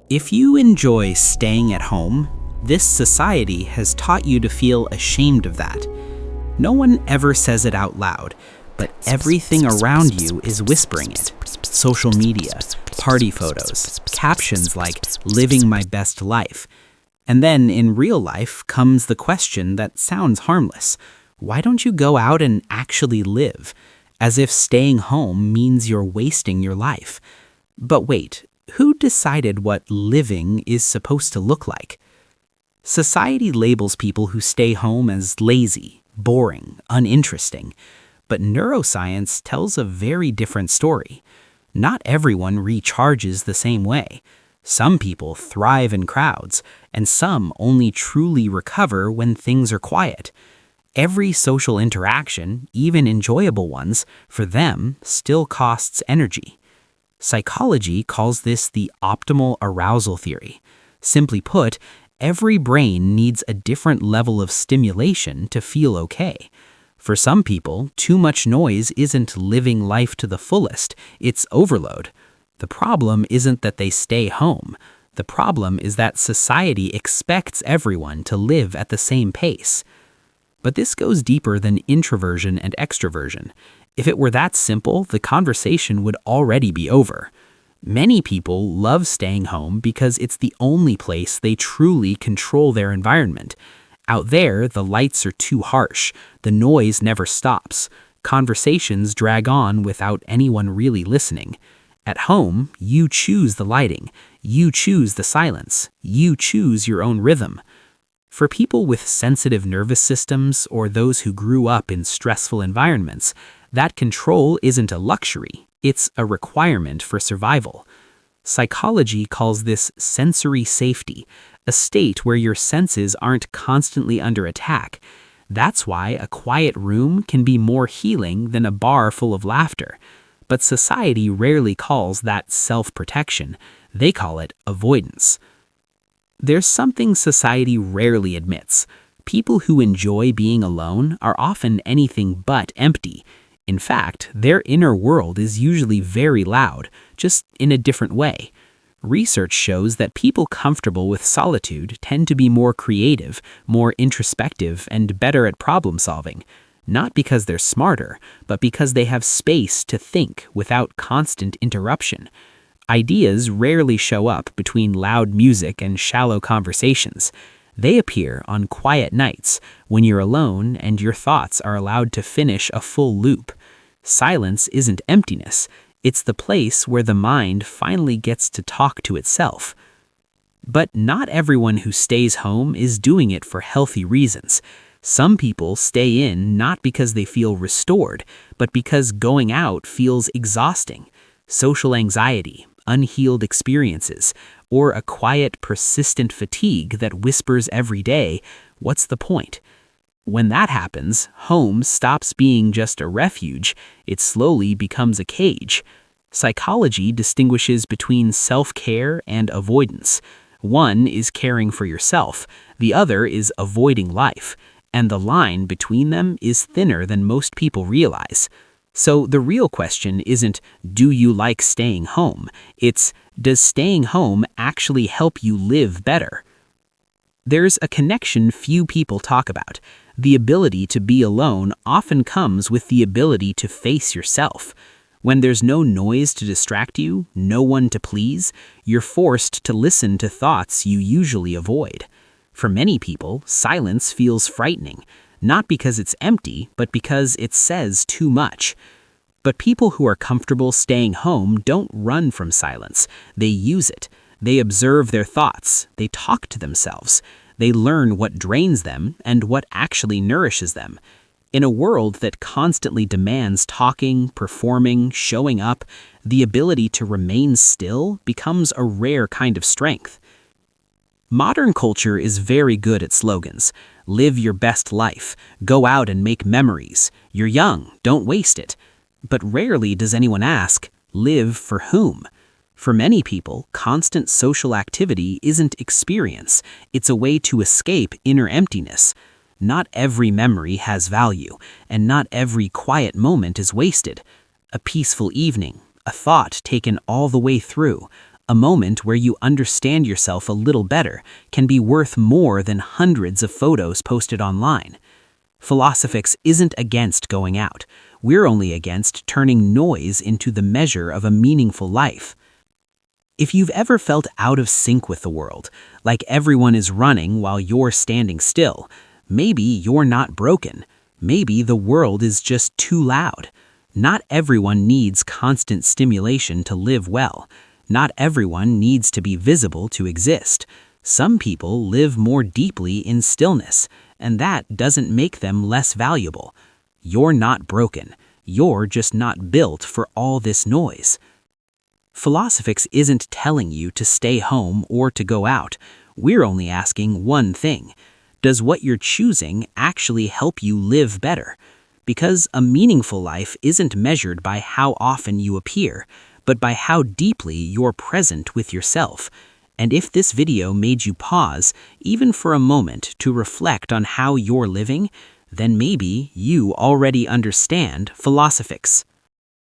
If you enjoy staying at home, this society has taught you to feel ashamed of that. No one ever says it out loud, but everything around you is whispering it. Social media, party photos, captions like "living my best life." And then in real life comes the question that sounds harmless. Why don't you go out and actually live? As if staying home means you're wasting your life. But wait, who decided what living is supposed to look like? Society labels people who stay home as lazy, boring, uninteresting. But neuroscience tells a very different story. Not everyone recharges the same way. Some people thrive in crowds, and some only truly recover when things are quiet. Every social interaction, even enjoyable ones, for them still costs energy. Psychology calls this the optimal arousal theory. Simply put, every brain needs a different level of stimulation to feel okay. For some people, too much noise isn't living life to the fullest, it's overload. The problem isn't that they stay home. The problem is that society expects everyone to live at the same pace. But this goes deeper than introversion and extroversion. If it were that simple, the conversation would already be over. Many people love staying home because it's the only place they truly control their environment. Out there, the lights are too harsh, the noise never stops, conversations drag on without anyone really listening. At home, you choose the lighting, you choose the silence, you choose your own rhythm. For people with sensitive nervous systems or those who grew up in stressful environments, that control isn't a luxury, it's a requirement for survival. Psychology calls this sensory safety, a state where your senses aren't constantly under attack. That's why a quiet room can be more healing than a bar full of laughter. But society rarely calls that self-protection. They call it avoidance. There's something society rarely admits. People who enjoy being alone are often anything but empty. In fact, their inner world is usually very loud, just in a different way. Research shows that people comfortable with solitude tend to be more creative, more introspective, and better at problem solving. Not because they're smarter, but because they have space to think without constant interruption. Ideas rarely show up between loud music and shallow conversations. They appear on quiet nights, when you're alone and your thoughts are allowed to finish a full loop. Silence isn't emptiness, it's the place where the mind finally gets to talk to itself. But not everyone who stays home is doing it for healthy reasons. Some people stay in not because they feel restored, but because going out feels exhausting. Social anxiety, unhealed experiences, or a quiet, persistent fatigue that whispers every day, "What's the point?" When that happens, home stops being just a refuge, it slowly becomes a cage. Psychology distinguishes between self-care and avoidance. One is caring for yourself, the other is avoiding life. And the line between them is thinner than most people realize. So the real question isn't, do you like staying home? It's, does staying home actually help you live better? There's a connection few people talk about. The ability to be alone often comes with the ability to face yourself. When there's no noise to distract you, no one to please, you're forced to listen to thoughts you usually avoid. For many people, silence feels frightening, not because it's empty, but because it says too much. But people who are comfortable staying home don't run from silence. They use it. They observe their thoughts. They talk to themselves. They learn what drains them and what actually nourishes them. In a world that constantly demands talking, performing, showing up, the ability to remain still becomes a rare kind of strength. Modern culture is very good at slogans. Live your best life. Go out and make memories. You're young, don't waste it. But rarely does anyone ask, live for whom? For many people, constant social activity isn't experience. It's a way to escape inner emptiness. Not every memory has value, and not every quiet moment is wasted. A peaceful evening, a thought taken all the way through, A moment where you understand yourself a little better can be worth more than hundreds of photos posted online. PHILOSYX isn't against going out. We're only against turning noise into the measure of a meaningful life. If you've ever felt out of sync with the world, like everyone is running while you're standing still, maybe you're not broken. Maybe the world is just too loud. Not everyone needs constant stimulation to live well. Not everyone needs to be visible to exist. Some people live more deeply in stillness, and that doesn't make them less valuable. You're not broken. You're just not built for all this noise. PHILOSYX isn't telling you to stay home or to go out. We're only asking one thing. Does what you're choosing actually help you live better? Because a meaningful life isn't measured by how often you appear, but by how deeply you're present with yourself. And if this video made you pause, even for a moment, to reflect on how you're living, then maybe you already understand PHILOSYX.